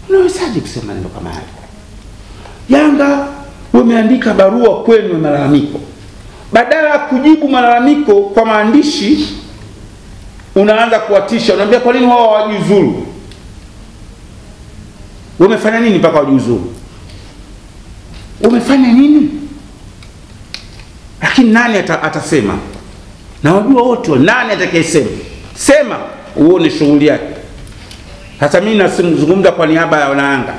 Unawezaje kusema neno kama hayo? Yanga wameandika barua kwenu ya malalamiko. Badala ya kujibu malalamiko kwa maandishi, unaanza kuwatisha. Unaambia kwa nini wao hawajiuzuru? Wamefanya nini mpaka wajiuzuru? Wamefanya nini? Lakini nani atasema? Na wajua wote, nani atakayesema? Sema uone shughuli yake. Hata mimi nazungumza kwa niaba ya Yanga.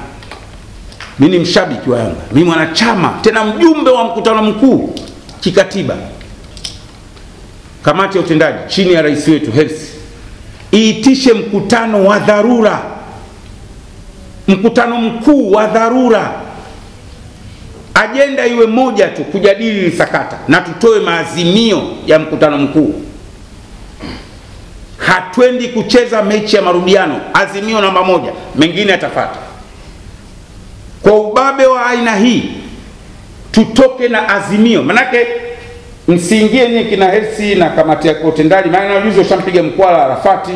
Mimi ni mshabiki wa Yanga. Mimi mwanachama, tena mjumbe wa mkutano mkuu kikatiba. Kamati ya utendaji chini ya rais wetu Hersi iitishe mkutano wa dharura. Mkutano mkuu wa dharura. Ajenda iwe moja tu, kujadili sakata na tutoe maazimio ya mkutano mkuu. Hatwendi kucheza mechi ya marudiano. Azimio namba 1, mengine yatafuata. Kwa ubabe wa aina hii tutoke na azimio. Manake msiingie nyinyi kina Hersi na kamati ya utendaji, maana yuzo shampiga mkwala Arafati.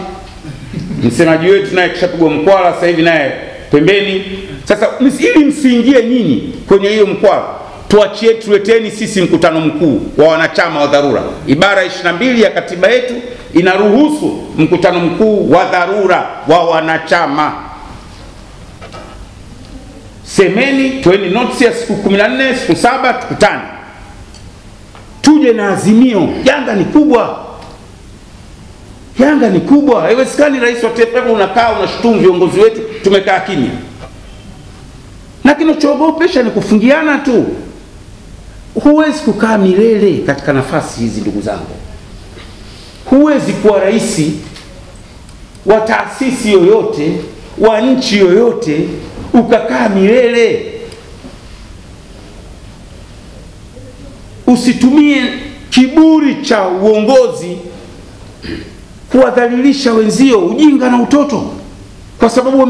Msemaji wetu naye kishapigwa mkwala, sasa hivi naye pembeni. Sasa ili msiingie nyinyi kwenye hiyo mkwala, tuachie, tuleteni sisi mkutano mkuu wa wanachama wa dharura. Ibara 22 ya katiba yetu inaruhusu mkutano mkuu wa dharura wa wanachama. Semeni, tueni notice ya siku 14, siku 7, tukutane. Tuje na azimio. Yanga ni kubwa. Yanga ni kubwa. Haiwezekani rais wa TFF unakaa unashutumu viongozi wetu tumekaa kimya. Na kinachoogopesha ni kufungiana tu. Huwezi kukaa milele katika nafasi hizi ndugu zangu. Huwezi kuwa rais wa taasisi yoyote, wa nchi yoyote, ukakaa milele. Usitumie kiburi cha uongozi kuwadhalilisha wenzio, ujinga na utoto. Kwa sababu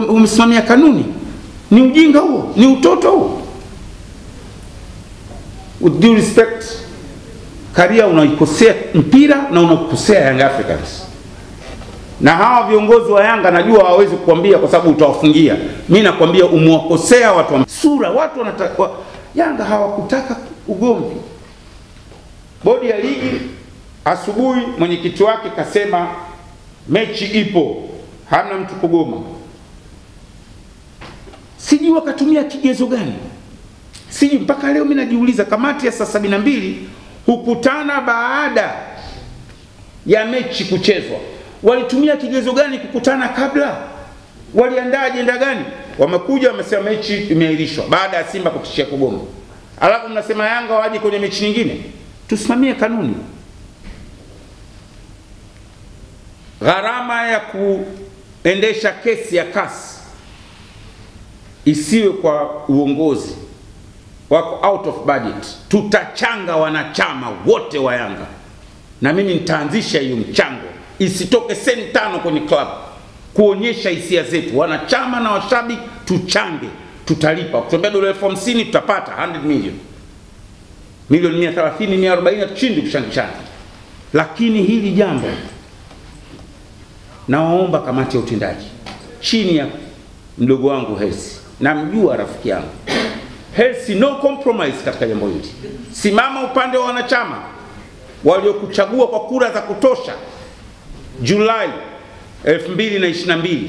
umesimamia kanuni. Ni ujinga huo, ni utoto huo. With due respect, Karia unaikosea mpira na unakosea Young Africans. Na hawa viongozi wa Yanga najua hawawezi kukwambia kwa sababu utawafungia. Mimi nakwambia umewakosea watu wa sura. Watu wanataka Yanga hawakutaka ugomvi. Bodi ya ligi asubuhi mwenyekiti wake kasema mechi ipo, hamna mtu kugoma. Sijui wakatumia kigezo gani. Sijui mpaka leo mimi najiuliza. Kamati ya saa 72 hukutana baada ya mechi kuchezwa. Walitumia kigezo gani kukutana kabla? Waliandaa ajenda gani? Wamekuja wamesema mechi imeahirishwa baada ya Simba kutishia kugoma. Alafu mnasema Yanga waje kwenye mechi nyingine. Tusimamie kanuni. Gharama ya kuendesha kesi ya kasi isiwe kwa uongozi wako out of budget. Tutachanga wanachama wote wa Yanga. Na mimi nitaanzisha hiyo mchango. Isitoke senti 5 kwenye club. Kuonyesha hisia zetu. Wanachama na washabiki tuchange. Tutalipa. Kutombea $50,000 tutapata 100 million. Milioni 130, 140 tuchindi kushangishana. Lakini hili jambo nawaomba kamati ya utendaji chini ya mdogo wangu Hersi. Namjua rafiki yangu. Hersi, no compromise katika jambo hili. Simama upande wa wanachama waliokuchagua kwa kura za kutosha Julai 2022.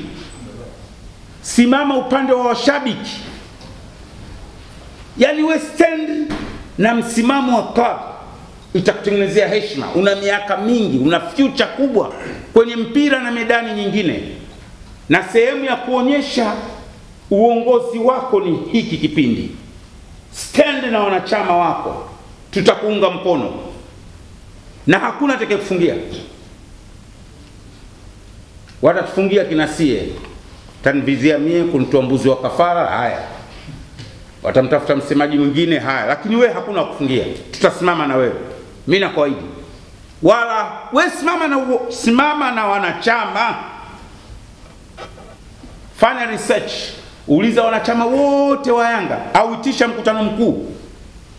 Simama upande wa washabiki. Yani we stand na msimamo wa club. Itakutengenezea heshima. Una miaka mingi, una future kubwa kwenye mpira na medani nyingine. Na sehemu ya kuonyesha uongozi wako ni hiki kipindi. Stand na wanachama wako. Tutakuunga mkono. Na hakuna atakayekufungia. Watatufungia kinasie. Tanvizia mie kunitoa mbuzi wa kafara, haya. Watamtafuta msemaji mwingine, haya. Lakini wewe hakuna kufungia. Tutasimama na wewe. Mimi nakuahidi. Wala wewe simama na wanachama. Fanya research. Uliza wanachama wote wa Yanga au itisha mkutano mkuu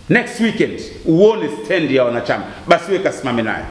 next weekend uone stand ya wanachama. Basi wewe kasimame naye.